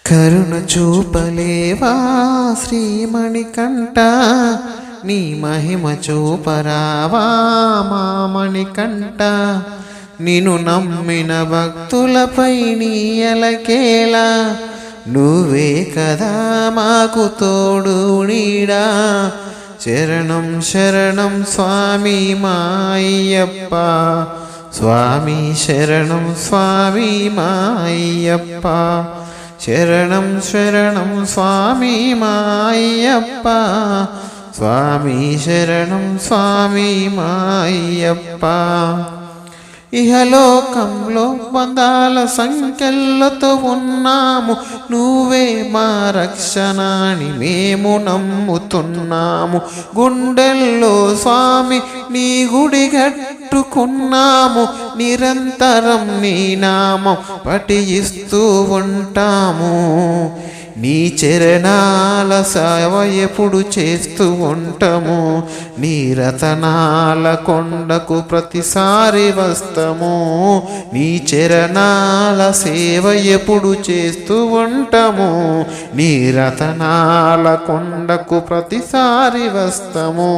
కరుణ చూపలేవా శ్రీమణికంఠ, నీ మహిమ చూపరావా మా మణికంఠ. నిన్ను నమ్మిన భక్తులపై నీ ఎలకేలా, నువ్వే కదా మాకు తోడు నీడా. శరణం శరణం స్వామి మా అయ్యప్ప, స్వామి శరణం స్వామి మా అయ్యప్ప. శరణం శరణం స్వామి మా అయ్యప్ప, స్వామి శరణం స్వామి మా అయ్యప్ప. ఇహలోకంలో బంధాల సంఖ్యలతో ఉన్నాము, నువ్వే మా రక్షణని మేము నమ్ముతున్నాము. గుండెల్లో స్వామి నీ గుడి కట్టుకున్నాము, నిరంతరం నీ నామం పఠిస్తూ ఉంటాము. నీ చరణాల సేవ ఎప్పుడు చేస్తూ ఉంటాము, నీ రతనాల కొండకు ప్రతిసారి వస్తాము. నీ చరణాల సేవ ఎప్పుడు చేస్తూ ఉంటాము, నీ రతనాల కొండకు ప్రతిసారి వస్తాము.